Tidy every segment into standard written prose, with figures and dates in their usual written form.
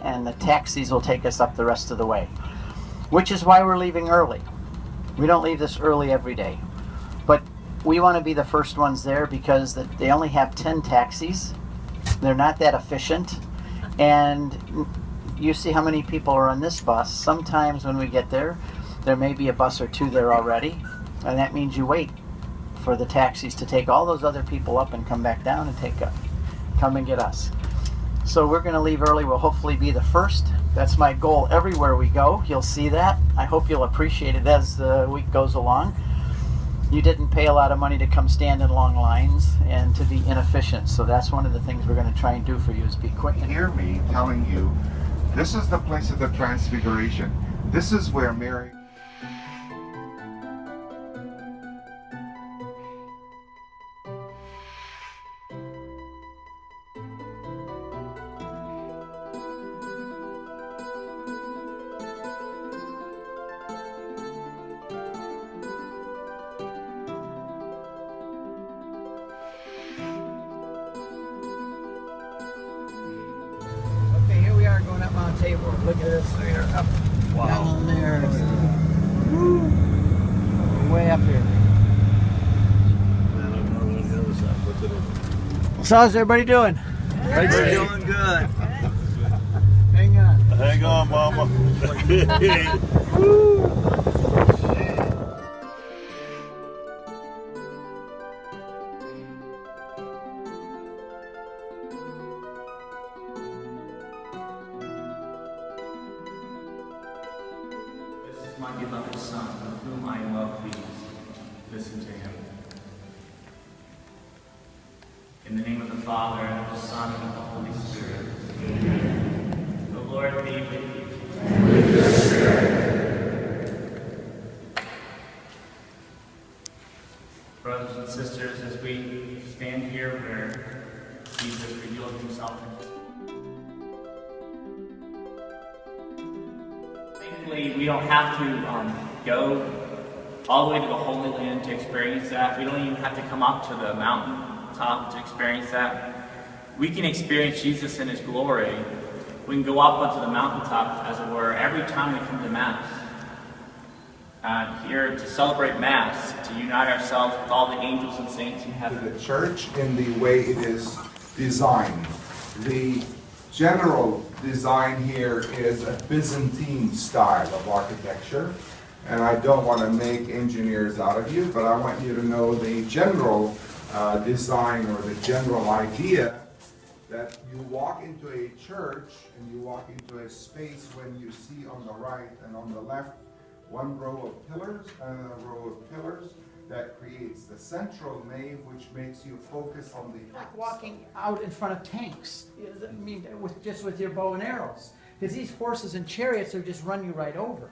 And the taxis will take us up the rest of the way, which is why we're leaving early. We don't leave this early every day, but we want to be the first ones there because they only have 10 taxis. They're not that efficient, and you see how many people are on this bus. Sometimes when we get there may be a bus or two there already, and that means you wait for the taxis to take all those other people up and come back down and come and get us. So we're going to leave early. We'll hopefully be the first. That's my goal everywhere we go. You'll see that. I hope you'll appreciate it as the week goes along. You didn't pay a lot of money to come stand in long lines and to be inefficient. So that's one of the things we're going to try and do for you is be quick. Hear me telling you, this is the place of the Transfiguration. This is where Mary... Going up Mount Tabor. Look at this. We're up down there. Woo. Way up here. So how's everybody doing? We're doing good. Hang on. Hang on, Mama. Woo. My beloved Son, with whom I am well pleased. Listen to him. In the name of the Father, and of the Son, and of the Holy Spirit. Amen. The Lord be with you. And with your spirit. Brothers and sisters, as we stand here where Jesus revealed himself, we don't have to go all the way to the Holy Land to experience that. We don't even have to come up to the mountain top to experience that. We can experience Jesus in his glory. We can go up onto the mountaintop, as it were, every time we come to Mass. Here to celebrate Mass, to unite ourselves with all the angels and saints in heaven. The church in the way it is designed. The general design here is a Byzantine style of architecture, and I don't want to make engineers out of you, but I want you to know the general design or the general idea that you walk into a church and you walk into a space when you see on the right and on the left one row of pillars and a row of pillars that creates the central nave, which makes you focus on the Like walking out in front of tanks. I mean, with your bow and arrows, because these horses and chariots are just run you right over.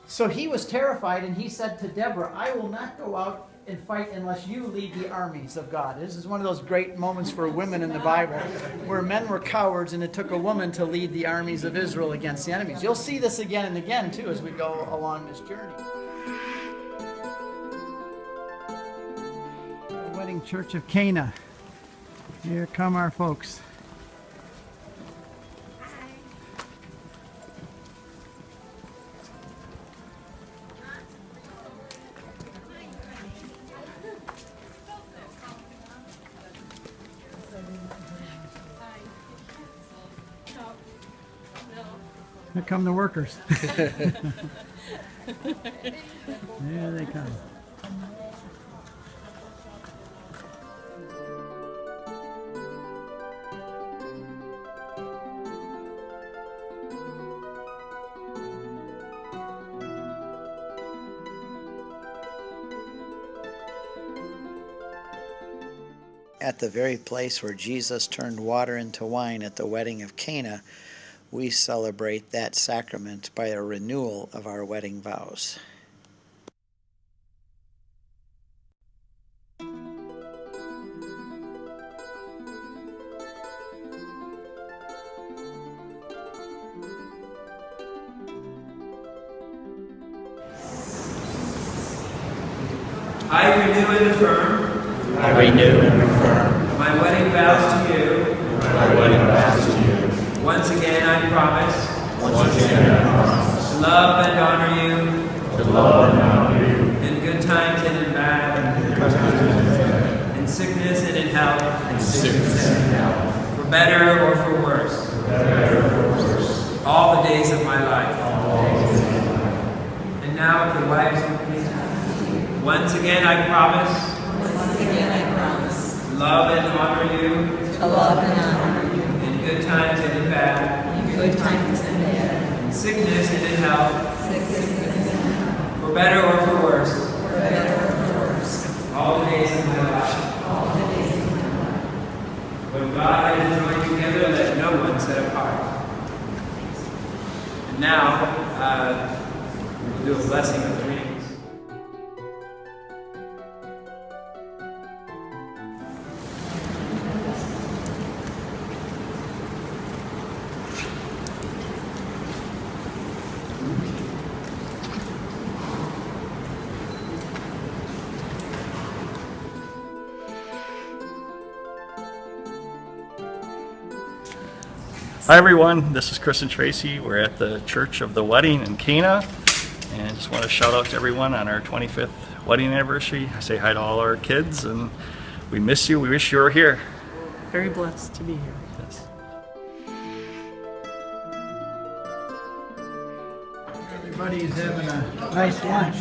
So he was terrified, and he said to Deborah, "I will not go out and fight unless you lead the armies of God." This is one of those great moments for women in the Bible, where men were cowards, and it took a woman to lead the armies of Israel against the enemies. You'll see this again and again too as we go along this journey. Wedding Church of Cana. Here come our folks. Here come the workers. There they come. At the very place where Jesus turned water into wine at the wedding of Cana, we celebrate that sacrament by a renewal of our wedding vows. I renew and affirm I renew and affirm my wedding vows to you. my wedding vows to you. Once again, I promise Once again, I promise to love and honor you to love and honor you in good times and in bad, in sickness and in health, in sickness and in health, for better or for worse, all the days of my life. And now, if the wives would please. Once again, I promise to love and honor you in good times and in bad, in sickness and in health, for better or for worse, all the days of my life. When God has joined together, let no one set apart. And now, we'll do a blessing of the rings. Hi everyone, this is Chris and Tracy. We're at the Church of the Wedding in Cana, and just want to shout out to everyone on our 25th wedding anniversary. I say hi to all our kids, and we miss you. We wish you were here. Very blessed to be here. Yes. Everybody's having a nice lunch.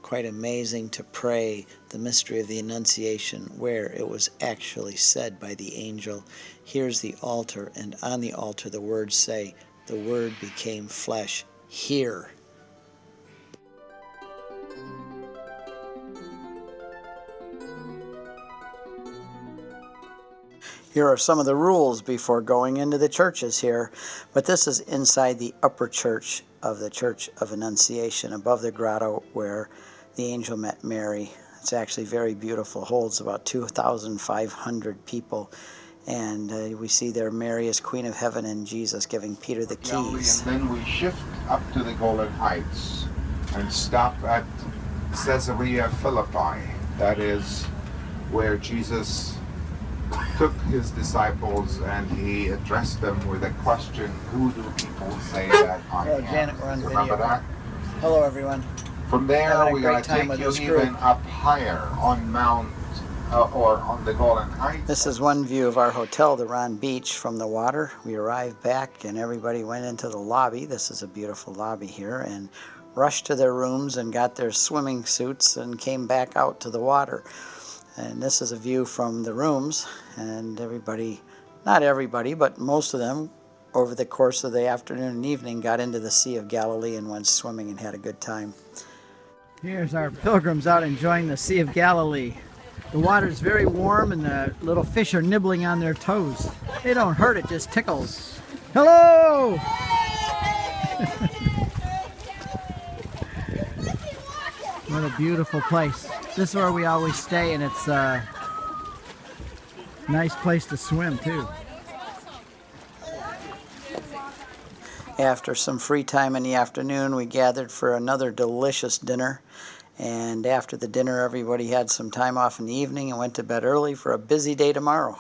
Quite amazing to pray the mystery of the Annunciation where it was actually said by the angel. Here's the altar, and on the altar the words say, "The Word became flesh." Here. Here are some of the rules before going into the churches here, but this is inside the upper church of the Church of Annunciation, above the grotto where the angel met Mary. It's actually very beautiful, holds about 2,500 people, and we see there Mary as Queen of Heaven and Jesus giving Peter the keys. And then we shift up to the Golan Heights and stop at Caesarea Philippi. That is where Jesus took his disciples and he addressed them with a question, who do people say that I am? Janet, we're on Remember video. that? Hello, everyone. From there, Having a we're great going to time take with you this even group. up higher on Mount, or on the Golan Heights. This is one view of our hotel, the Ron Beach, from the water. We arrived back and everybody went into the lobby. This is a beautiful lobby here, and rushed to their rooms and got their swimming suits and came back out to the water. And this is a view from the rooms, and everybody, not everybody, but most of them, over the course of the afternoon and evening, got into the Sea of Galilee and went swimming and had a good time. Here's our pilgrims out enjoying the Sea of Galilee. The water's very warm and the little fish are nibbling on their toes. They don't hurt, it just tickles. Hello! What a beautiful place. This is where we always stay, and it's a nice place to swim too. After some free time in the afternoon, we gathered for another delicious dinner. And after the dinner, everybody had some time off in the evening and went to bed early for a busy day tomorrow.